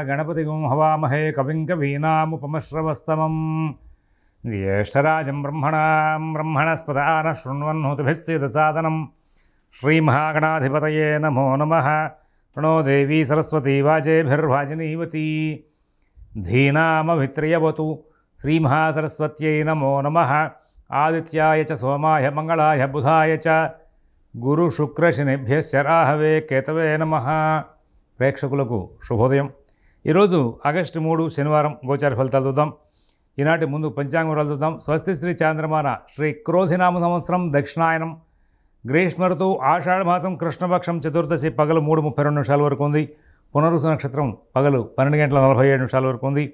గణపతిగుం హవామహే కవిం కవీనాముపమశ్రవస్తమం జ్యేష్ఠరాజం బ్రహ్మణస్పదాన శృణ్వన్నోతిభిస్సిదసాదనం శ్రీమహాగణాధిపతయే నమో నమః. ప్రణో దేవీ సరస్వతీ వాజేభిర్వాజినీవతి ధీనామభిత్రియవతు. శ్రీమహాసరస్వత్యై నమో నమః. ఆదిత్యాయ చ సోమాయ మంగళాయ బుధాయ చ గురు శుక్ర శనిభ్యశ్చ రాహవే కేతవే నమః. ప్రేక్షకులకు శుభోదయం. ఈరోజు ఆగస్టు 3 శనివారం గోచార ఫలితాలు చూద్దాం. ఈనాటి ముందు పంచాంగ వివరాలు చూద్దాం. స్వస్తి శ్రీ చాంద్రమాన శ్రీ క్రోధినామ సంవత్సరం దక్షిణాయనం గ్రీష్మ ఋతువు ఆషాఢమాసం కృష్ణపక్షం చతుర్దశి పగలు 3:32 వరకు ఉంది. పునరుసు నక్షత్రం పగలు 12:47 వరకు ఉంది.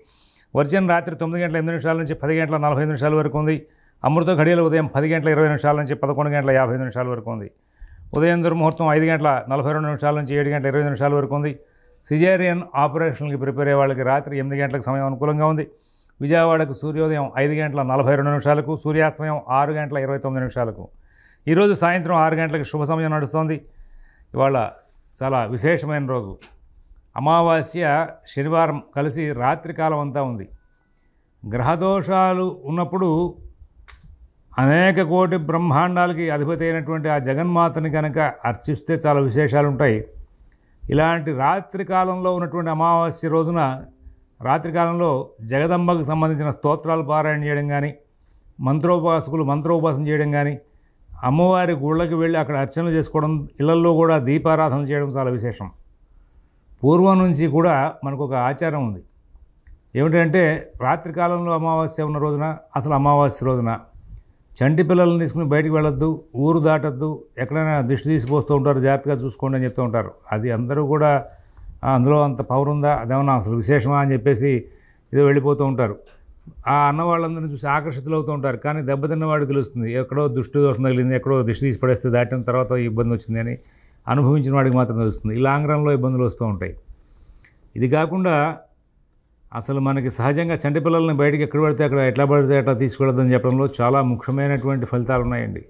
వర్జన్ రాత్రి 9:08 నుంచి 10:45 వరకు ఉంది. అమృత ఘడియలు ఉదయం 10:20 నుంచి 11:55 వరకు ఉంది. ఉదయం దుర్ముహూర్తం 5:42 నుంచి 7:20 వరకు ఉంది. సిజేరియన్ ఆపరేషన్కి ప్రిపేర్ అయ్యే వాళ్ళకి రాత్రి 8 గంటలకు సమయం అనుకూలంగా ఉంది. విజయవాడకు సూర్యోదయం 5:42, సూర్యాస్తమయం 6:29. ఈరోజు సాయంత్రం 6 గంటలకు శుభ సమయం నడుస్తోంది. ఇవాళ చాలా విశేషమైన రోజు. అమావాస్య శనివారం కలిసి రాత్రికాలం అంతా ఉంది. గ్రహదోషాలు ఉన్నప్పుడు అనేక కోటి బ్రహ్మాండాలకి అధిపతి అయినటువంటి ఆ జగన్మాతని కనుక అర్చిస్తే చాలా విశేషాలు ఉంటాయి. ఇలాంటి రాత్రికాలంలో ఉన్నటువంటి అమావాస్య రోజున రాత్రికాలంలో జగదంబకు సంబంధించిన స్తోత్రాలు పారాయణ చేయడం కానీ, మంత్రోపాసకులు మంత్రోపాసన చేయడం కానీ, అమ్మవారి గుళ్ళకి వెళ్ళి అక్కడ అర్చనలు చేసుకోవడం, ఇళ్లల్లో కూడా దీపారాధన చేయడం చాలా విశేషం. పూర్వం నుంచి కూడా మనకు ఒక ఆచారం ఉంది. ఏమిటంటే రాత్రికాలంలో అమావాస్య ఉన్న రోజున, అసలు అమావాస్య రోజున చంటి పిల్లలను తీసుకుని బయటికి వెళ్ళొద్దు, ఊరు దాటొద్దు, ఎక్కడైనా దిష్టి తీసిపోస్తూ ఉంటారు, జాగ్రత్తగా చూసుకోండి అని చెప్తూ ఉంటారు. అది అందరూ కూడా అందులో అంత పవర్ ఉందా, అదేమన్నా అసలు విశేషమా అని చెప్పేసి ఏదో వెళ్ళిపోతూ ఉంటారు. ఆ అన్నవాళ్ళందరినీ చూసి ఆకర్షితులు అవుతూ ఉంటారు. కానీ దెబ్బతిన్నవాడికి తెలుస్తుంది, ఎక్కడో దుష్టి దోషం తగిలింది, ఎక్కడో దిష్టి తీసి పడేస్తే దాటిన తర్వాత ఇబ్బంది వచ్చింది అని అనుభవించిన వాడికి మాత్రం తెలుస్తుంది. ఈ లాంగ్ రన్లో ఇబ్బందులు వస్తూ ఉంటాయి. ఇది కాకుండా అసలు మనకి సహజంగా చంటి పిల్లల్ని బయటికి ఎక్కడ పడితే అక్కడ ఎట్లా పడితే అట్లా తీసుకెళ్ళొద్దని చెప్పడంలో చాలా ముఖ్యమైనటువంటి ఫలితాలు ఉన్నాయండి.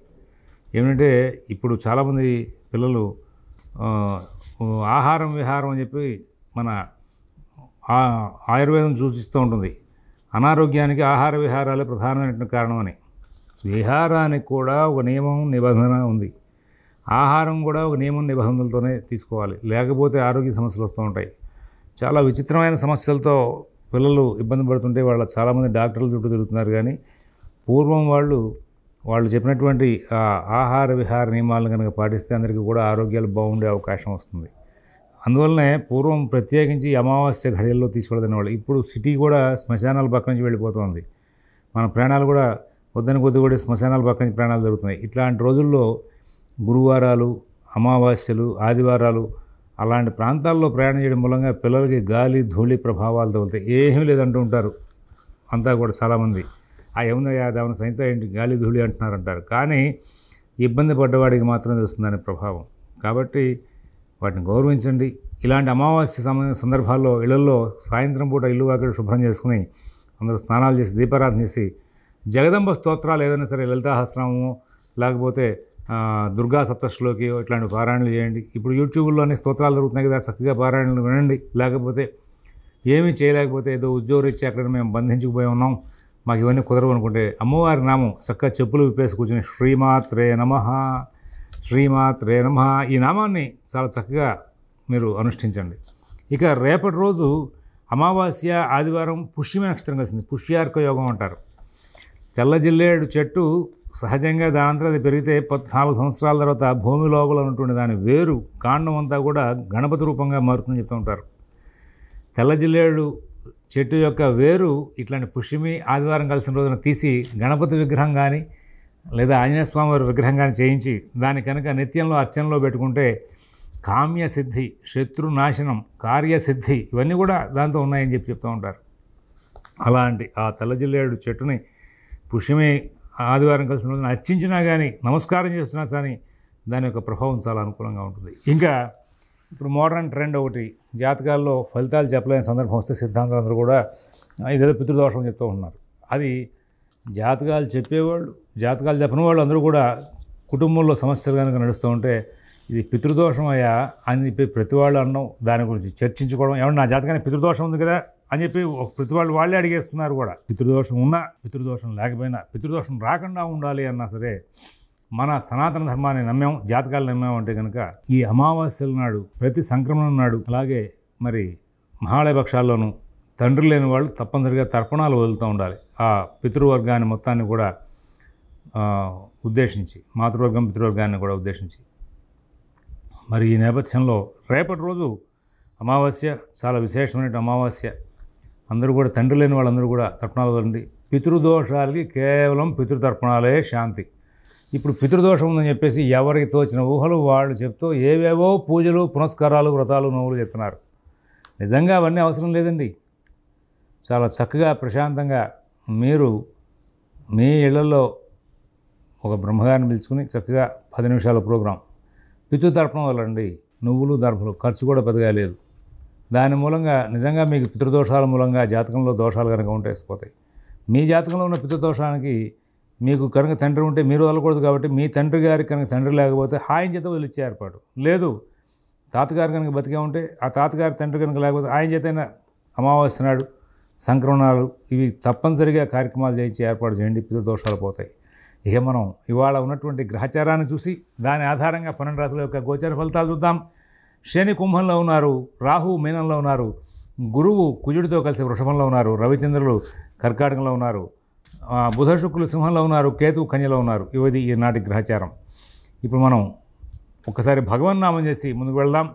ఏమిటంటే ఇప్పుడు చాలామంది పిల్లలు ఆహారం విహారం అని చెప్పి మన ఆయుర్వేదం సూచిస్తూ ఉంటుంది. అనారోగ్యానికి ఆహార విహారాలే ప్రధానమైనటువంటి కారణం అని. విహారానికి కూడా ఒక నియమం నిబంధన ఉంది. ఆహారం కూడా ఒక నియమం నిబంధనలతోనే తీసుకోవాలి, లేకపోతే ఆరోగ్య సమస్యలు వస్తూ ఉంటాయి. చాలా విచిత్రమైన సమస్యలతో పిల్లలు ఇబ్బంది పడుతుంటే వాళ్ళ చాలామంది డాక్టర్ల చుట్టూ తిరుగుతున్నారు. కానీ పూర్వం వాళ్ళు చెప్పినటువంటి ఆహార విహార నియమాలను కనుక పాటిస్తే అందరికీ కూడా ఆరోగ్యాలు బాగుండే అవకాశం వస్తుంది. అందువల్లనే పూర్వం ప్రత్యేకించి అమావాస్య ఘడియల్లో తీసుకెళ్ళదనేవాళ్ళు. ఇప్పుడు సిటీ కూడా శ్మశానాల పక్క నుంచి వెళ్ళిపోతుంది. మన ప్రాణాలు కూడా వద్దని కొద్ది కూడా శ్మశానాల పక్క నుంచి ప్రాణాలు జరుగుతున్నాయి. ఇట్లాంటి రోజుల్లో గురువారాలు, అమావాస్యలు, ఆదివారాలు అలాంటి ప్రాంతాల్లో ప్రయాణం చేయడం మూలంగా పిల్లలకి గాలి ధూళి ప్రభావాలు తగులుతాయి. ఏమీ లేదంటూ ఉంటారు అంతా కూడా చాలామంది. ఏముందయ్యా దాని సైన్స్ ఏంటి గాలి ధూళి అంటున్నారంటారు. కానీ ఇబ్బంది పడ్డవాడికి మాత్రం తెలుస్తుంది దాని ప్రభావం. కాబట్టి వాటిని గౌరవించండి. ఇలాంటి అమావాస్య సందర్భాల్లో ఇళ్లలో సాయంత్రం పూట ఇల్లు వాకిలు శుభ్రం చేసుకుని అందరూ స్నానాలు చేసి దీపారాధన చేసి జగదంబ స్తోత్రాలు ఏదైనా సరే, లలితాసహస్రనామము లేకపోతే దుర్గా సప్తశ్లోకి ఇట్లాంటి పారాయణలు చేయండి. ఇప్పుడు యూట్యూబ్లోనే స్తోత్రాలు దొరుకుతున్నాయి కదా, చక్కగా పారాయణలు వినండి. లేకపోతే ఏమీ చేయలేకపోతే ఏదో ఉద్యోగరీత్యా అక్కడ మేము బంధించుకుపోయి ఉన్నాం, మాకు ఇవన్నీ కుదరవు అనుకుంటే అమ్మవారి నామం చక్కగా చెప్పులు విప్పేసి కూర్చుని శ్రీమాత్రే నమః, శ్రీమాత్రే నమః ఈ నామాన్ని చాలా చక్కగా మీరు అనుష్ఠించండి. ఇక రేపటి రోజు అమావాస్య ఆదివారం పుష్యమి నక్షత్రం కలిసింది. పుష్యార్క యోగం అంటారు. తెల్ల జిల్లేడు చెట్టు సహజంగా దానంతా అది పెరిగితే 14 సంవత్సరాల తర్వాత భూమి లోపల ఉన్నటువంటి దాని వేరు కాండం అంతా కూడా గణపతి రూపంగా మారుతుందని చెప్తూ ఉంటారు. తెల్ల జిల్లేడు చెట్టు యొక్క వేరు ఇట్లాంటి పుష్యమి ఆదివారం కలిసిన రోజున తీసి గణపతి విగ్రహం కానీ లేదా ఆంజనేయ స్వామి వారి విగ్రహం కానీ చేయించి దాని కనుక నిత్యంలో అర్చనలో పెట్టుకుంటే కామ్యసిద్ధి, శత్రునాశనం, కార్యసిద్ధి ఇవన్నీ కూడా దాంతో ఉన్నాయని చెప్తూ ఉంటారు. అలాంటి ఆ తెల్ల జిల్లేడు చెట్టుని పుష్యమి ఆదివారం కలిసిన రోజున అర్చించినా కానీ నమస్కారం చేస్తున్నా కానీ దాని యొక్క ప్రభావం చాలా అనుకూలంగా ఉంటుంది. ఇంకా ఇప్పుడు మోడర్న్ ట్రెండ్ ఒకటి, జాతకాల్లో ఫలితాలు చెప్పలేని సందర్భం వస్తే సిద్ధాంతాలు అందరూ కూడా ఇదేదో పితృదోషం చెప్తూ ఉన్నారు. అది జాతకాలు చెప్పేవాళ్ళు, జాతకాలు చెప్పిన వాళ్ళు అందరూ కూడా కుటుంబంలో సమస్యలు కనుక నడుస్తూ ఉంటే ఇది పితృదోషం అయ్యా అని చెప్పి ప్రతి వాళ్ళు అనడం, దాని గురించి చర్చించుకోవడం, ఏమన్నా నా జాతకానికి పితృదోషం ఉంది కదా అని చెప్పి ప్రతి వాళ్ళు వాళ్ళే అడిగేస్తున్నారు కూడా. పితృదోషం ఉన్నా, పితృదోషం లేకపోయినా, పితృదోషం రాకుండా ఉండాలి అన్నా సరే మన సనాతన ధర్మాన్ని నమ్మాం, జాతకాలు నమ్మాం అంటే కనుక ఈ అమావాస్యల నాడు, ప్రతి సంక్రమణం నాడు, అలాగే మరి మహాళయ పక్షాల్లోనూ తండ్రి లేని వాళ్ళు తప్పనిసరిగా తర్పణాలు వదులుతూ ఉండాలి. ఆ పితృవర్గాన్ని మొత్తాన్ని కూడా ఉద్దేశించి, మాతృవర్గం పితృవర్గాన్ని కూడా ఉద్దేశించి. మరి ఈ నేపథ్యంలో రేపటి రోజు అమావాస్య, చాలా విశేషమైన అమావాస్య. అందరూ కూడా తండ్రి లేని వాళ్ళందరూ కూడా తర్పణాలు వదలండి. పితృదోషాలకి కేవలం పితృతర్పణాలే శాంతి. ఇప్పుడు పితృదోషం ఉందని చెప్పేసి ఎవరికి తోచిన ఊహలు వాళ్ళు చెప్తూ ఏవేవో పూజలు, పునస్కారాలు, వ్రతాలు, నోవులు చెప్తున్నారు. నిజంగా అవన్నీ అవసరం లేదండి. చాలా చక్కగా ప్రశాంతంగా మీరు మీ ఇళ్లలో ఒక బ్రహ్మగారిని పిలుచుకుని చక్కగా 10 నిమిషాల ప్రోగ్రాం పితృతర్పణం వదలండి. నువ్వులు, దర్భలు, ఖర్చు కూడా పెద్దగా లేదు. దాని మూలంగా నిజంగా మీకు పితృదోషాల మూలంగా జాతకంలో దోషాలు కనుక ఉంటే పోతాయి. మీ జాతకంలో ఉన్న పితృదోషానికి మీకు కనుక తండ్రి ఉంటే మీరు వదలకూడదు కాబట్టి మీ తండ్రి గారికి కనుక తండ్రి లేకపోతే ఆయన చేత వదిలిచ్చే ఏర్పాటు. లేదు తాతగారు కనుక బతికే ఉంటే ఆ తాతగారి తండ్రి కనుక లేకపోతే ఆయన చేతైనా అమావాస్య నాడు, సంక్రమణాలు ఇవి తప్పనిసరిగా కార్యక్రమాలు చేయించి ఏర్పాటు చేయండి. పితృదోషాలు పోతాయి. ఇక మనం ఇవాళ ఉన్నటువంటి గ్రహచారాన్ని చూసి దాని ఆధారంగా 12 రాశుల యొక్క గోచర ఫలితాలు చూద్దాం. శని కుంభంలో ఉన్నారు, రాహు మీనంలో ఉన్నారు, గురువు కుజుడితో కలిసి వృషభంలో ఉన్నారు, రవిచంద్రులు కర్కాటకంలో ఉన్నారు, బుధ శుక్రులు సింహంలో ఉన్నారు, కేతు కన్యలో ఉన్నారు. ఇవది ఈనాటి గ్రహచారం. ఇప్పుడు మనం ఒక్కసారి భగవన్నామం చేసి ముందుకు వెళ్దాం.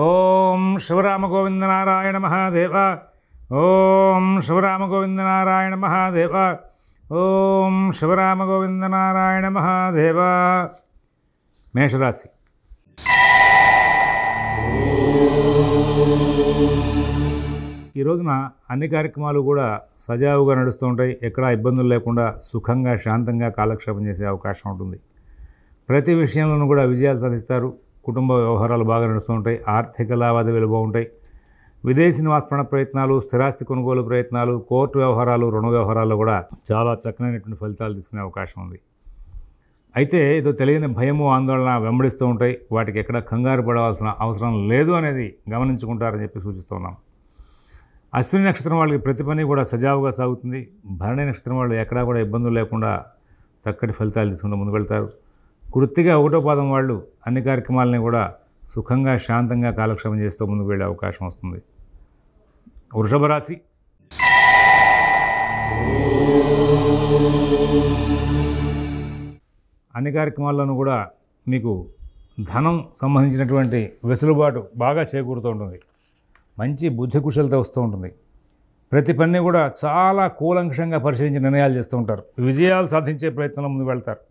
ఓం శివరామ గోవింద నారాయణ మహాదేవ, ఓం శివరామ గోవింద నారాయణ మహాదేవ, ఓం శివరామ గోవింద నారాయణ మహాదేవ. మేషరాశి. ఈ రోజున అన్ని కార్యక్రమాలు కూడా సజావుగా నడుస్తూ ఉంటాయి. ఎక్కడా ఇబ్బందులు లేకుండా సుఖంగా శాంతంగా కాలక్షేపం చేసే అవకాశం ఉంటుంది. ప్రతి విషయంలోనూ కూడా విజయాలు సాధిస్తారు. కుటుంబ వ్యవహారాలు బాగా నడుస్తూ ఉంటాయి. ఆర్థిక లావాదేవీలు బాగుంటాయి. విదేశీ నివాస ప్రయత్నాలు, స్థిరాస్తి కొనుగోలు ప్రయత్నాలు, కోర్టు వ్యవహారాలు, రుణ వ్యవహారాల్లో కూడా చాలా చక్కనైనటువంటి ఫలితాలు తీసుకునే అవకాశం ఉంది. అయితే ఏదో తెలియని భయము, ఆందోళన వెంబడిస్తూ ఉంటాయి. వాటికి ఎక్కడ కంగారు పడవలసిన అవసరం లేదు అనేది గమనించుకుంటారని చెప్పి సూచిస్తున్నాం. అశ్విని నక్షత్రం వాళ్ళకి ప్రతి పని కూడా సజావుగా సాగుతుంది. భరణి నక్షత్రం వాళ్ళు ఎక్కడా కూడా ఇబ్బందులు లేకుండా చక్కటి ఫలితాలు తీసుకుంటూ ముందుకు వెళ్తారు. కృత్తిగా 1వ పాదం వాళ్ళు అన్ని కార్యక్రమాలని కూడా సుఖంగా శాంతంగా కాలక్షేపం చేస్తూ ముందుకు వెళ్ళే అవకాశం వస్తుంది. వృషభ రాశి. అన్ని కార్యక్రమాల్లోనూ కూడా మీకు ధనం సంబంధించినటువంటి వెసులుబాటు బాగా చేకూరుతూ ఉంటుంది. మంచి బుద్ధి కుశలత వస్తూ ఉంటుంది. ప్రతి పని కూడా చాలా కూలంకషంగా పరిశీలించి నిర్ణయాలు చేస్తూ ఉంటారు. విజయాలు సాధించే ప్రయత్నంలో ముందుకు వెళ్తారు.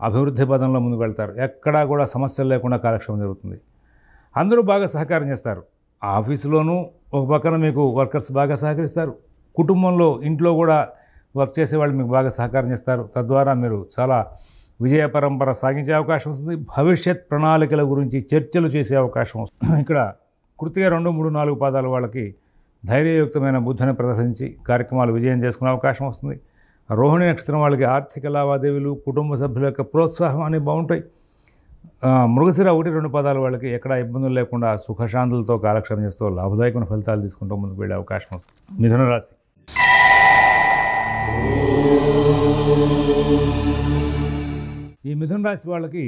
అభివృద్ధి పదంలో ముందుకు వెళ్తారు. ఎక్కడా కూడా సమస్యలు లేకుండా కాలక్షేపం జరుగుతుంది. అందరూ బాగా సహకారం చేస్తారు. ఆఫీసులోనూ ఒక పక్కన మీకు వర్కర్స్ బాగా సహకరిస్తారు. కుటుంబంలో, ఇంట్లో కూడా వర్క్ చేసేవాళ్ళు మీకు బాగా సహకారం చేస్తారు. తద్వారా మీరు చాలా విజయ పరంపర సాగించే అవకాశం వస్తుంది. భవిష్యత్ ప్రణాళికల గురించి చర్చలు చేసే అవకాశం వస్తుంది. ఇక్కడ కృతిగా 2, 3, 4 పాదాల వాళ్ళకి ధైర్యయుక్తమైన బుద్ధిని ప్రదర్శించి కార్యక్రమాలు విజయం చేసుకునే అవకాశం వస్తుంది. రోహిణి నక్షత్రం వాళ్ళకి ఆర్థిక లావాదేవీలు, కుటుంబ సభ్యుల యొక్క ప్రోత్సాహం అనేవి బాగుంటాయి. మృగశిర 1, 2 పాదాల వాళ్ళకి ఎక్కడ ఇబ్బందులు లేకుండా సుఖశాంతులతో కాలక్షేపం చేస్తూ లాభదాయకమైన ఫలితాలు తీసుకుంటూ ముందుకు వెళ్ళే అవకాశం వస్తుంది. మిథున రాశి. ఈ మిథున రాశి వాళ్ళకి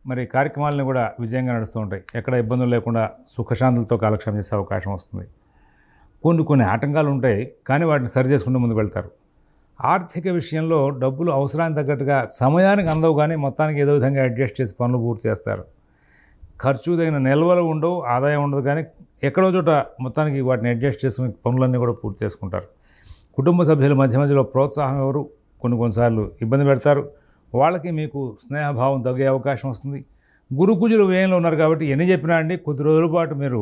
మరి కార్యక్రమాలను కూడా విజయంగా నడుస్తూ ఉంటాయి. ఎక్కడ ఇబ్బందులు లేకుండా సుఖశాంతులతో కాలక్షేపం చేసే అవకాశం వస్తుంది. కొన్ని ఆటంకాలు ఉంటాయి, కానీ వాటిని సరి చేసుకుంటూ ముందుకు వెళ్తారు. ఆర్థిక విషయంలో డబ్బులు అవసరానికి తగ్గట్టుగా సమయానికి అందవు, కానీ మొత్తానికి ఏదో విధంగా అడ్జస్ట్ చేసి పనులు పూర్తి చేస్తారు. ఖర్చు తగిన నిల్వలు ఉండవు, ఆదాయం ఉండదు, కానీ ఎక్కడో చోట మొత్తానికి వాటిని అడ్జస్ట్ చేసుకుని పనులన్నీ కూడా పూర్తి చేసుకుంటారు. కుటుంబ సభ్యుల మధ్యలో ప్రోత్సాహం ఎవరు కొన్నిసార్లు ఇబ్బంది పెడతారు. వాళ్ళకి మీకు స్నేహభావం తగ్గే అవకాశం వస్తుంది. గురుకుజులు వ్యయంలో ఉన్నారు కాబట్టి ఎన్ని చెప్పినా అండి కొద్ది రోజుల పాటు మీరు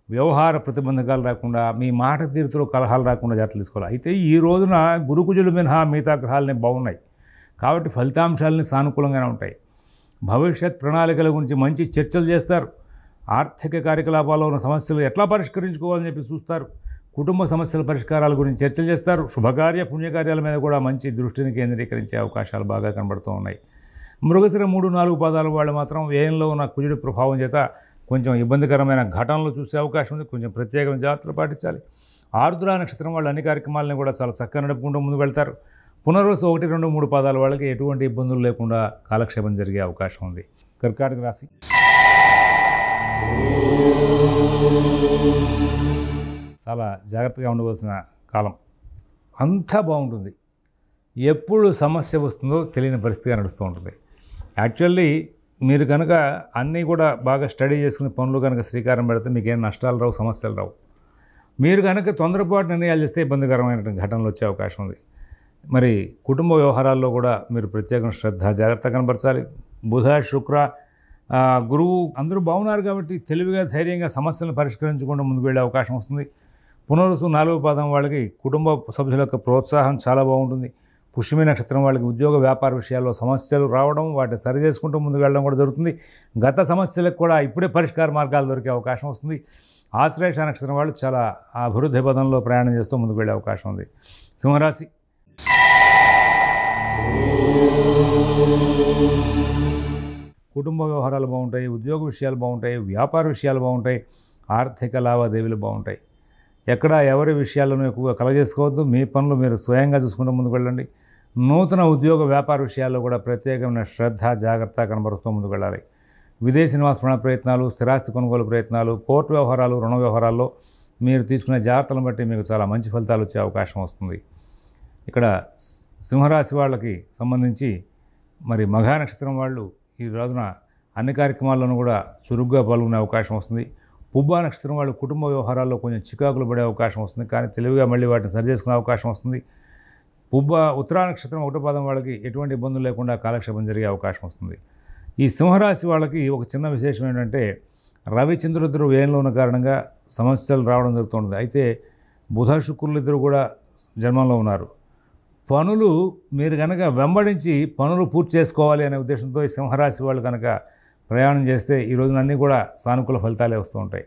వ్యవహార ప్రతిబంధకాలు రాకుండా, మీ మాట తీరుతో కలహాలు రాకుండా జాగ్రత్తలు తీసుకోవాలి. అయితే ఈ రోజున గురుకుజులు మినహా మిగతా గ్రహాలనే బాగున్నాయి కాబట్టి ఫలితాంశాలని సానుకూలంగానే ఉంటాయి. భవిష్యత్ ప్రణాళికల గురించి మంచి చర్చలు చేస్తారు. ఆర్థిక కార్యకలాపాల్లో ఉన్న సమస్యలు ఎట్లా పరిష్కరించుకోవాలని చెప్పి చూస్తారు. కుటుంబ సమస్యల పరిష్కారాల గురించి చర్చలు చేస్తారు. శుభకార్య పుణ్యకార్యాల మీద కూడా మంచి దృష్టిని కేంద్రీకరించే అవకాశాలు బాగా కనబడుతూ ఉన్నాయి. మృగశిర 3, 4 పాదాల వాళ్ళు మాత్రం వ్యయంలో ఉన్న కుజుడి ప్రభావం చేత కొంచెం ఇబ్బందికరమైన ఘటనలు చూసే అవకాశం ఉంది. కొంచెం ప్రత్యేకమైన జాగ్రత్తలు పాటించాలి. ఆరుద్ర నక్షత్రం వాళ్ళు అన్ని కార్యక్రమాలని కూడా చాలా చక్కగా నడుపుకుంటూ ముందుకు వెళ్తారు. పునర్వసు 1, 2, 3 పాదాల వాళ్ళకి ఎటువంటి ఇబ్బందులు లేకుండా కాలక్షేపం జరిగే అవకాశం ఉంది. కర్కాటక రాశి చాలా జాగ్రత్తగా ఉండవలసిన కాలం. అంతా బాగుంటుంది. ఎప్పుడు సమస్య వస్తుందో తెలియని పరిస్థితిగా నడుస్తూ ఉంటుంది. యాక్చువల్లీ మీరు కనుక అన్నీ కూడా బాగా స్టడీ చేసుకుని పనులు కనుక శ్రీకారం పెడితే మీకేం నష్టాలు రావు, సమస్యలు రావు. మీరు కనుక తొందరపాటు నిర్ణయాలు చేస్తే ఇబ్బందికరమైన ఘటనలు వచ్చే అవకాశం ఉంది. మరి కుటుంబ వ్యవహారాల్లో కూడా మీరు ప్రత్యేకమైన శ్రద్ధ జాగ్రత్త కనపరచాలి. బుధ, శుక్ర, గురువు అందరూ బాగున్నారు కాబట్టి తెలివిగా ధైర్యంగా సమస్యలను పరిష్కరించుకుంటూ ముందుకు వెళ్ళే అవకాశం వస్తుంది. పునరుసు 4వ పాదం వాళ్ళకి కుటుంబ సభ్యుల యొక్క ప్రోత్సాహం చాలా బాగుంటుంది. పుష్యమి నక్షత్రం వాళ్ళకి ఉద్యోగ వ్యాపార విషయాల్లో సమస్యలు రావడం, వాటిని సరి చేసుకుంటూ ముందుకు వెళ్ళడం కూడా జరుగుతుంది. గత సమస్యలకు కూడా ఇప్పుడే పరిష్కార మార్గాలు దొరికే అవకాశం వస్తుంది. ఆశ్లేష నక్షత్రం వాళ్ళు చాలా అభివృద్ధి పదంలో ప్రయాణం చేస్తూ ముందుకు వెళ్ళే అవకాశం ఉంది. సింహరాశి కుటుంబ వ్యవహారాలు బాగుంటాయి, ఉద్యోగ విషయాలు బాగుంటాయి, వ్యాపార విషయాలు బాగుంటాయి, ఆర్థిక లావాదేవీలు బాగుంటాయి. ఎక్కడ ఎవరి విషయాలను ఎక్కువగా కలగజేసుకోవద్దు. మీ పనులు మీరు స్వయంగా చూసుకుంటూ ముందుకు వెళ్ళండి. నూతన ఉద్యోగ వ్యాపార విషయాల్లో కూడా ప్రత్యేకమైన శ్రద్ధ జాగ్రత్త కనబరుస్తూ ముందుకు వెళ్ళాలి. విదేశీ నివాస ప్రయత్నాలు, స్థిరాస్తి కొనుగోలు ప్రయత్నాలు, కోర్టు వ్యవహారాలు, రుణ వ్యవహారాల్లో మీరు తీసుకునే జాగ్రత్తలను బట్టి మీకు చాలా మంచి ఫలితాలు వచ్చే అవకాశం వస్తుంది. ఇక్కడ సింహరాశి వాళ్ళకి సంబంధించి మరి మఘా నక్షత్రం వాళ్ళు ఈ రోజున అన్ని కార్యక్రమాల్లోనూ కూడా చురుగ్గా పాల్గొనే అవకాశం వస్తుంది. పుబ్బా నక్షత్రం వాళ్ళు కుటుంబ వ్యవహారాల్లో కొంచెం చికాకులు పడే అవకాశం వస్తుంది, కానీ తెలివిగా మళ్ళీ వాటిని సరి చేసుకునే అవకాశం వస్తుంది. ఉత్తరా నక్షత్రం 1వ పాదం వాళ్ళకి ఎటువంటి ఇబ్బందులు లేకుండా కాలక్షేపం జరిగే అవకాశం వస్తుంది. ఈ సింహరాశి వాళ్ళకి ఒక చిన్న విశేషం ఏంటంటే రవి చంద్రులిద్దరూ వ్యయంలో ఉన్న కారణంగా సమస్యలు రావడం జరుగుతుంది. అయితే బుధ శుక్రులు ఇద్దరు కూడా జన్మంలో ఉన్నారు. పనులు మీరు కనుక వెంబడించి పనులు పూర్తి చేసుకోవాలి అనే ఉద్దేశంతో ఈ సింహరాశి వాళ్ళు కనుక ప్రయాణం చేస్తే ఈ రోజున అన్నీ కూడా సానుకూల ఫలితాలే వస్తూ ఉంటాయి.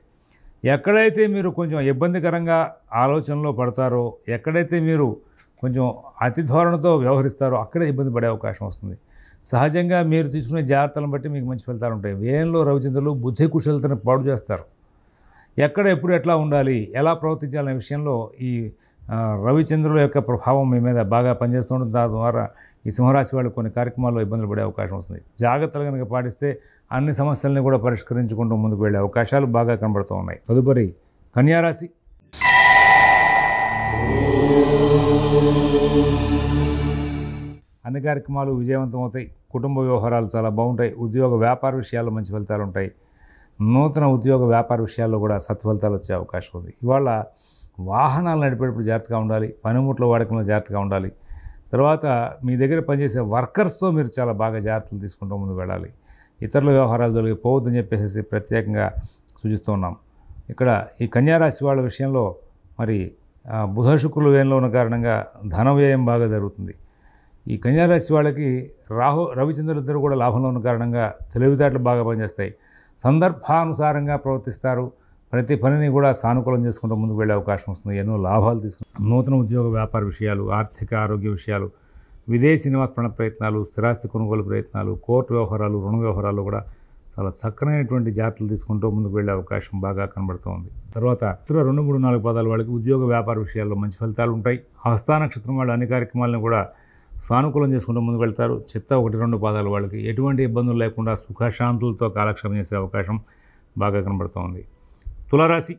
ఎక్కడైతే మీరు కొంచెం ఇబ్బందికరంగా ఆలోచనలో పడతారో, ఎక్కడైతే మీరు కొంచెం అతి ధోరణితో వ్యవహరిస్తారో అక్కడే ఇబ్బంది పడే అవకాశం వస్తుంది. సహజంగా మీరు తీసుకునే జాగ్రత్తలను బట్టి మీకు మంచి ఫలితాలు ఉంటాయి. వ్యయంలో రవిచంద్రులు బుద్ధి కుశలతను పాడు చేస్తారు. ఎక్కడ ఎప్పుడు ఎట్లా ఉండాలి, ఎలా ప్రవర్తించాలనే విషయంలో ఈ రవిచంద్రుల యొక్క ప్రభావం మీ మీద బాగా పనిచేస్తూ ఉంటుంది. దాని ద్వారా ఈ సింహరాశి వాళ్ళు కొన్ని కార్యక్రమాల్లో ఇబ్బందులు పడే అవకాశం వస్తుంది. జాగ్రత్తలు కనుక పాటిస్తే అన్ని సమస్యల్ని కూడా పరిష్కరించుకుంటూ ముందుకు వెళ్ళే అవకాశాలు బాగా కనబడుతూ ఉన్నాయి. తదుపరి కన్యారాశి. అన్ని కార్యక్రమాలు విజయవంతం అవుతాయి. కుటుంబ వ్యవహారాలు చాలా బాగుంటాయి. ఉద్యోగ వ్యాపార విషయాల్లో మంచి ఫలితాలు ఉంటాయి. నూతన ఉద్యోగ వ్యాపార విషయాల్లో కూడా సత్ఫలితాలు వచ్చే అవకాశం ఉంది. ఇవాళ వాహనాలు నడిపేటప్పుడు జాగ్రత్తగా ఉండాలి. పనిముట్ల వాడకంలో జాగ్రత్తగా ఉండాలి. తర్వాత మీ దగ్గర పనిచేసే వర్కర్స్తో మీరు చాలా బాగా జాగ్రత్తలు తీసుకుంటూ ముందుకు వెళ్ళాలి. ఇతరుల వ్యవహారాలు తొలగిపోవద్దని చెప్పేసి ప్రత్యేకంగా సూచిస్తూ ఉన్నాం. ఇక్కడ ఈ కన్యారాశి వాళ్ళ విషయంలో మరి బుధ శుక్రులు వ్యయంలో ఉన్న కారణంగా ధన వ్యయం బాగా జరుగుతుంది. ఈ కన్యారాశి వాళ్ళకి రవిచంద్రులిద్దరూ కూడా లాభంలో ఉన్న కారణంగా తెలివితేటలు బాగా పనిచేస్తాయి. సందర్భానుసారంగా ప్రవర్తిస్తారు. ప్రతి పనిని కూడా సానుకూలం చేసుకుంటూ ముందుకు వెళ్ళే అవకాశం వస్తుంది. ఎన్నో లాభాలు తీసుకుంటారు. నూతన ఉద్యోగ వ్యాపార విషయాలు, ఆర్థిక ఆరోగ్య విషయాలు, విదేశీ నివాస ప్రయత్నాలు, స్థిరాస్తి కొనుగోలు ప్రయత్నాలు, కోర్టు వ్యవహారాలు, రుణ వ్యవహారాలు కూడా చాలా చక్కనైనటువంటి జాగ్రత్తలు తీసుకుంటూ ముందుకు వెళ్ళే అవకాశం బాగా కనబడుతూ ఉంది. తర్వాత 2, 3, 4 పాదాల వాళ్ళకి ఉద్యోగ వ్యాపార విషయాల్లో మంచి ఫలితాలు ఉంటాయి. హస్త నక్షత్రం వాళ్ళు అన్ని కార్యక్రమాలను కూడా సానుకూలం చేసుకుంటూ ముందుకు వెళ్తారు. చిత్త 1, 2 పాదాల వాళ్ళకి ఎటువంటి ఇబ్బందులు లేకుండా సుఖశాంతులతో కాలక్షేపం చేసే అవకాశం బాగా కనబడుతూ ఉంది. తులారాశి.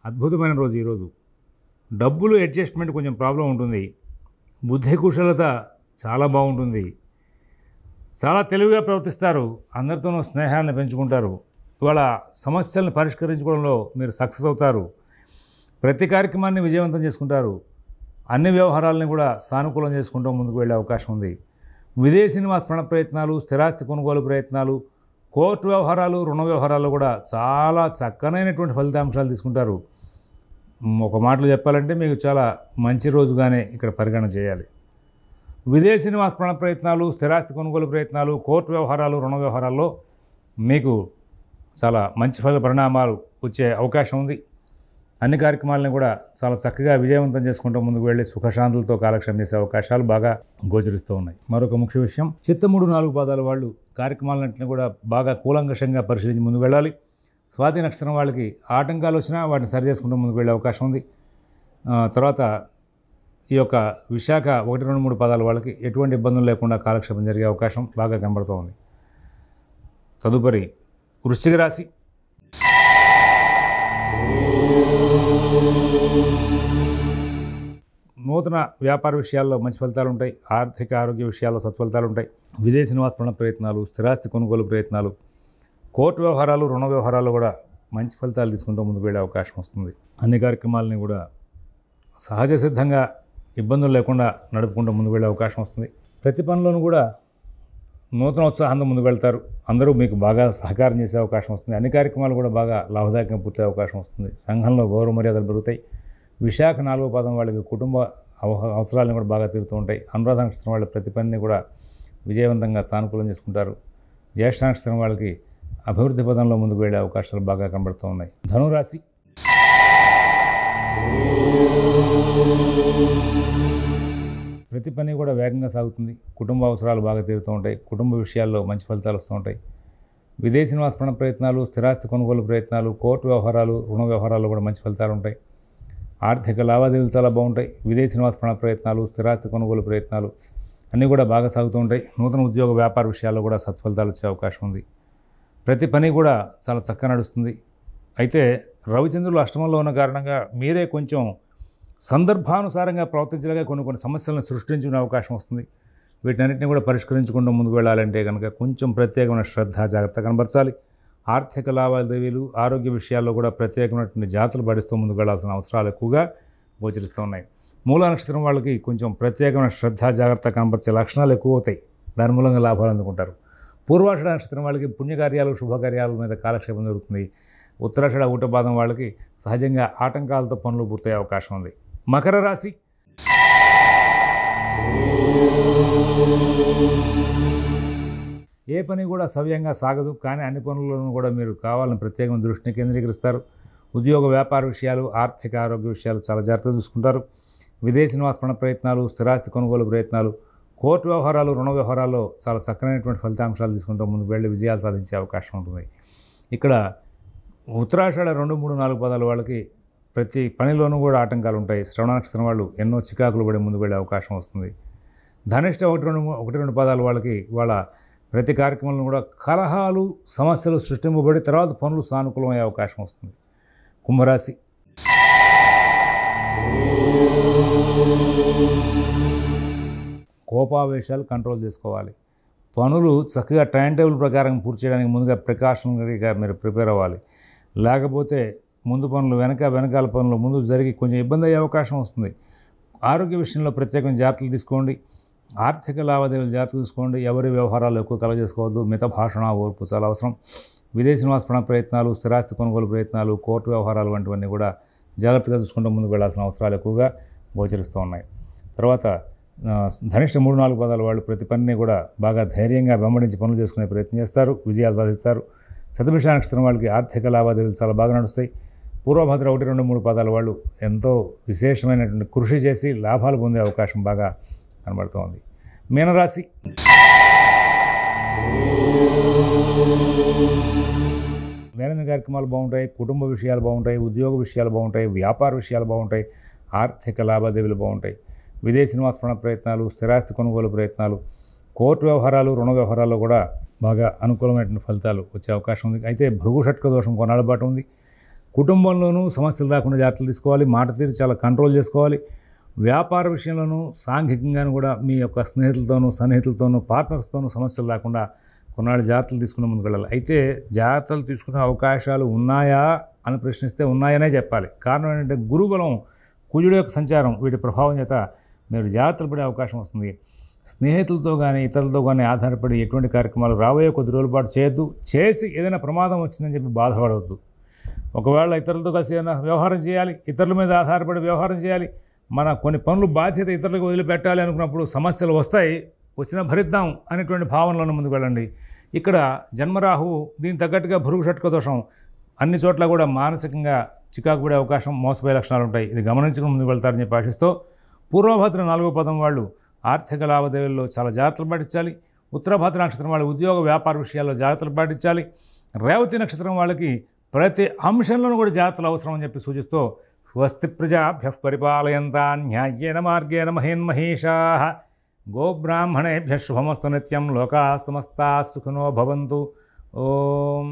అద్భుతమైన రోజు ఈరోజు. డబ్బులు అడ్జస్ట్మెంట్ కొంచెం ప్రాబ్లం ఉంటుంది. బుద్ధి కుశలత చాలా బాగుంటుంది. చాలా తెలివిగా ప్రవర్తిస్తారు. అందరితోనూ స్నేహాన్ని పెంచుకుంటారు. ఇవాళ సమస్యలను పరిష్కరించుకోవడంలో మీరు సక్సెస్ అవుతారు. ప్రతి కార్యక్రమాన్ని విజయవంతం చేసుకుంటారు. అన్ని వ్యవహారాలని కూడా సానుకూలం చేసుకుంటూ ముందుకు వెళ్ళే అవకాశం ఉంది. విదేశీ నివాస ప్రయత్నాలు, స్థిరాస్తి కొనుగోలు ప్రయత్నాలు, కోర్టు వ్యవహారాలు, రుణ వ్యవహారాలు కూడా చాలా చక్కనైనటువంటి ఫలితాంశాలు తీసుకుంటారు. ఒక మాటలో చెప్పాలంటే మీకు చాలా మంచి రోజుగానే ఇక్కడ పరిగణన చేయాలి. విదేశీ నివాస ప్రయత్నాలు, స్థిరాస్తి కొనుగోలు ప్రయత్నాలు, కోర్టు వ్యవహారాలు, రుణ వ్యవహారాల్లో మీకు చాలా మంచి పరిణామాలు వచ్చే అవకాశం ఉంది. అన్ని కార్యక్రమాలను కూడా చాలా చక్కగా విజయవంతం చేసుకుంటూ ముందుకు వెళ్ళి సుఖశాంతులతో కాలక్షేపం చేసే అవకాశాలు బాగా గోచరిస్తూ ఉన్నాయి. మరొక ముఖ్య విషయం, చిత్త 3-4 పాదాల వాళ్ళు కార్యక్రమాలన్నింటినీ కూడా బాగా కూలంకషంగా పరిశీలించి ముందుకు వెళ్ళాలి. స్వాతి నక్షత్రం వాళ్ళకి ఆటంకాలు వచ్చినా వాటిని సరి చేసుకుంటూ ముందుకు వెళ్ళే అవకాశం ఉంది. తర్వాత ఈ యొక్క విశాఖ 1, 2, 3 పాదాల వాళ్ళకి ఎటువంటి ఇబ్బందులు లేకుండా కాలక్షేపం జరిగే అవకాశం బాగా కనబడుతూ ఉంది. తదుపరి వృశ్చిక రాశి. నూతన వ్యాపార విషయాల్లో మంచి ఫలితాలు ఉంటాయి. ఆర్థిక ఆరోగ్య విషయాల్లో సత్ఫలితాలు ఉంటాయి. విదేశీ నివాస ప్రయత్నాలు, స్థిరాస్తి కొనుగోలు ప్రయత్నాలు, కోర్టు వ్యవహారాలు, రుణ వ్యవహారాలు కూడా మంచి ఫలితాలు తీసుకుంటూ ముందుకు వెళ్ళే అవకాశం వస్తుంది. అన్ని కార్యక్రమాలని కూడా సహజ సిద్ధంగా ఇబ్బందులు లేకుండా నడుపుకుంటూ ముందుకు వెళ్ళే అవకాశం వస్తుంది. ప్రతి పనిలోనూ కూడా నూతన ఉత్సాహంతో ముందుకు వెళ్తారు. అందరూ మీకు బాగా సహకారం చేసే అవకాశం వస్తుంది. అన్ని కార్యక్రమాలు కూడా బాగా లాభదాయకంగా పూర్తయ్యే అవకాశం వస్తుంది. సంఘంలో గౌరవ మర్యాదలు పెరుగుతాయి. విశాఖ 4వ పాదం వాళ్ళకి కుటుంబ అవసరాలను కూడా బాగా తీరుతూ ఉంటాయి. అనురాధ నక్షత్రం వాళ్ళ ప్రతి పనిని కూడా విజయవంతంగా సానుకూలం చేసుకుంటారు. జ్యేష్ఠ నక్షత్రం వాళ్ళకి అభివృద్ధి పదంలో ముందుకు వెళ్ళే అవకాశాలు బాగా కనబడుతూ ఉన్నాయి. ధనురాశి. ప్రతి పని కూడా వేగంగా సాగుతుంది. కుటుంబ అవసరాలు బాగా తీరుతూ ఉంటాయి. కుటుంబ విషయాల్లో మంచి ఫలితాలు వస్తూ ఉంటాయి. విదేశీ నివాస ప్రయత్నాలు, స్థిరాస్తి కొనుగోలు ప్రయత్నాలు, కోర్టు వ్యవహారాలు, రుణ వ్యవహారాలు కూడా మంచి ఫలితాలు ఉంటాయి. ఆర్థిక లావాదేవీలు చాలా బాగుంటాయి. విదేశీ నివాస ప్రయత్నాలు, స్థిరాస్తి కొనుగోలు ప్రయత్నాలు అన్నీ కూడా బాగా సాగుతూ ఉంటాయి. నూతన ఉద్యోగ వ్యాపార విషయాల్లో కూడా సత్ఫలితాలు వచ్చే అవకాశం ఉంది. ప్రతి పని కూడా చాలా చక్కగా నడుస్తుంది. అయితే రవిచంద్రులు అష్టమంలో ఉన్న కారణంగా మీరే కొంచెం సందర్భానుసారంగా ప్రవర్తించలేక కొన్ని సమస్యలను సృష్టించుకునే అవకాశం వస్తుంది. వీటన్నిటిని కూడా పరిష్కరించుకుంటూ ముందుకు వెళ్ళాలంటే కనుక కొంచెం ప్రత్యేకమైన శ్రద్ధ, జాగ్రత్త కనబరచాలి. ఆర్థిక లావాదేవీలు, ఆరోగ్య విషయాల్లో కూడా ప్రత్యేకమైనటువంటి జాగ్రత్తలు పడిస్తూ ముందుకు వెళ్లాల్సిన అవసరాలు ఎక్కువగా గోచరిస్తూ ఉన్నాయి. మూల నక్షత్రం వాళ్ళకి కొంచెం ప్రత్యేకమైన శ్రద్ధ, జాగ్రత్త కనబరిచే లక్షణాలు ఎక్కువ అవుతాయి. దాని మూలంగా లాభాలు అందుకుంటారు. పూర్వాషాఢ నక్షత్రం వాళ్ళకి పుణ్యకార్యాలు, శుభకార్యాల మీద కాలక్షేపం జరుగుతుంది. ఉత్తరాషాఢ 1వ పాదం వాళ్ళకి సహజంగా ఆటంకాలతో పనులు పూర్తయ్యే అవకాశం ఉంది. మకర రాశి. ఏ పని కూడా సవ్యంగా సాగదు. కానీ అన్ని పనులను కూడా మీరు కావాలని ప్రత్యేకమైన దృష్టిని కేంద్రీకరిస్తారు. ఉద్యోగ వ్యాపార విషయాలు, ఆర్థిక ఆరోగ్య విషయాలు చాలా జాగ్రత్తగా చూసుకుంటారు. విదేశీ నివాస ప్రయత్నాలు, స్థిరాస్తి కొనుగోలు ప్రయత్నాలు, కోర్టు వ్యవహారాలు, రుణ వ్యవహారాల్లో చాలా చక్కనైనటువంటి ఫలితాంశాలు తీసుకుంటూ ముందుకు వెళ్ళి విజయాలు సాధించే అవకాశం ఉంటుంది. ఇక్కడ ఉత్తరాషాఢ 2, 3, 4 పాదాల వాళ్ళకి ప్రతి పనిలోనూ కూడా ఆటంకాలు ఉంటాయి. శ్రవణ నక్షత్రం వాళ్ళు ఎన్నో చికాకులు పడి ముందుకు వెళ్ళే అవకాశం వస్తుంది. ధనిష్ట 1, 2 పాదాల వాళ్ళకి వాళ్ళ ప్రతి కార్యక్రమంలో కూడా కలహాలు, సమస్యలు సృష్టింపబడి తర్వాత పనులు సానుకూలమయ్యే అవకాశం వస్తుంది. కుంభరాశి. కోపావేశాలు కంట్రోల్ చేసుకోవాలి. పనులు చక్కగా టైం టేబుల్ ప్రకారం పూర్తి చేయడానికి ముందుగా ప్రికాషనరీగా మీరు ప్రిపేర్ అవ్వాలి. లేకపోతే ముందు పనులు వెనకాల పనులు ముందు జరిగి కొంచెం ఇబ్బంది అయ్యే అవకాశం వస్తుంది. ఆరోగ్య విషయంలో ప్రత్యేకమైన జాగ్రత్తలు తీసుకోండి. ఆర్థిక లావాదేవీలు జాగ్రత్తలు తీసుకోండి. ఎవరి వ్యవహారాలు ఎక్కువ కలగజేసుకోవద్దు. మిత భాషణ, ఓర్పు చాలా అవసరం. విదేశీ నివాస ప్రయత్నాలు, స్థిరాస్తి కొనుగోలు ప్రయత్నాలు, కోర్టు వ్యవహారాలు వంటివన్నీ కూడా జాగ్రత్తగా చూసుకుంటూ ముందుకు వెళ్లాల్సిన అవసరాలు ఎక్కువగా గోచరిస్తూ ఉన్నాయి. తర్వాత ధనిష్ట 3, 4 పాదాల వాళ్ళు ప్రతి పనిని కూడా బాగా ధైర్యంగా వెంబడించి పనులు చేసుకునే ప్రయత్నం చేస్తారు. విజయాలు సాధిస్తారు. శతభిష నక్షత్రం వాళ్ళకి ఆర్థిక లావాదేవీలు చాలా బాగా నడుస్తాయి. పూర్వభద్ర 1, 2, 3 పాదాల వాళ్ళు ఎంతో విశేషమైనటువంటి కృషి చేసి లాభాలు పొందే అవకాశం బాగా కనబడుతోంది. మీనరాశి. దైనందిన కార్యక్రమాలు బాగుంటాయి. కుటుంబ విషయాలు బాగుంటాయి. ఉద్యోగ విషయాలు బాగుంటాయి. వ్యాపార విషయాలు బాగుంటాయి. ఆర్థిక లావాదేవీలు బాగుంటాయి. విదేశీ నివాస ప్రయత్నాలు, స్థిరాస్తి కొనుగోలు ప్రయత్నాలు, కోర్టు వ్యవహారాలు, రుణ వ్యవహారాల్లో కూడా బాగా అనుకూలమైనటువంటి ఫలితాలు వచ్చే అవకాశం ఉంది. అయితే భృగు షట్క దోషం కొన్నాళ్ళ పాటు ఉంది. కుటుంబంలోనూ సమస్యలు రాకుండా జాగ్రత్తలు తీసుకోవాలి. మాట తీరు చాలా కంట్రోల్ చేసుకోవాలి. వ్యాపార విషయంలోనూ సాంఘికంగానూ కూడా మీ యొక్క స్నేహితులతోనూ, సన్నిహితులతోనూ, పార్ట్నర్స్తోనూ సమస్యలు రాకుండా కొన్నాళ్ళు జాగ్రత్తలు తీసుకునే ముందుకు వెళ్ళాలి. అయితే జాగ్రత్తలు తీసుకునే అవకాశాలు ఉన్నాయా అని ప్రశ్నిస్తే ఉన్నాయనే చెప్పాలి. కారణం ఏంటంటే గురుబలం, కుజుడు యొక్క సంచారం, వీటి ప్రభావం చేత మీరు జాగ్రత్తలు పడే అవకాశం వస్తుంది. స్నేహితులతో కానీ ఇతరులతో కానీ ఆధారపడి ఎటువంటి కార్యక్రమాలు రాబోయే కొద్ది రోజుల పాటు చేయొద్దు. చేసి ఏదైనా ప్రమాదం వచ్చిందని చెప్పి బాధపడవద్దు. ఒకవేళ ఇతరులతో కలిసి ఏదైనా వ్యవహారం చేయాలి, ఇతరుల మీద ఆధారపడి వ్యవహారం చేయాలి, మన కొన్ని పనులు బాధ్యత ఇతరులకు వదిలిపెట్టాలి అనుకున్నప్పుడు సమస్యలు వస్తాయి. వచ్చినా భరిద్దాం అనేటువంటి భావనలోనే ముందుకు వెళ్ళండి. ఇక్కడ జన్మరాహువు దీనికి తగ్గట్టుగా భృగు షట్క దోషం అన్ని చోట్ల కూడా మానసికంగా చికాకు పడే అవకాశం, మోసపోయే లక్షణాలు ఉంటాయి. ఇది గమనించుకుని ముందుకు వెళ్తారని చెప్పి ఆశిస్తూ పూర్వభద్ర 4వ పదం వాళ్ళు ఆర్థిక లావాదేవీల్లో చాలా జాగ్రత్తలు పాటించాలి. ఉత్తరభద్ర నక్షత్రం వాళ్ళు ఉద్యోగ వ్యాపార విషయాల్లో జాగ్రత్తలు పాటించాలి. రేవతి నక్షత్రం వాళ్ళకి ప్రతి అంశంలోనూ కూడా జాగ్రత్తలు అవసరం అని చెప్పి సూచిస్తూ స్వస్తి ప్రజాభ్యః పరిపాలయంతాం న్యాయేన మార్గేణ మహేన్మహేషాః గోబ్రాహ్మణేభ్యః శుభమస్తు నిత్యం. లోకాః సమస్తాః సుఖినో భవంతు. ఓం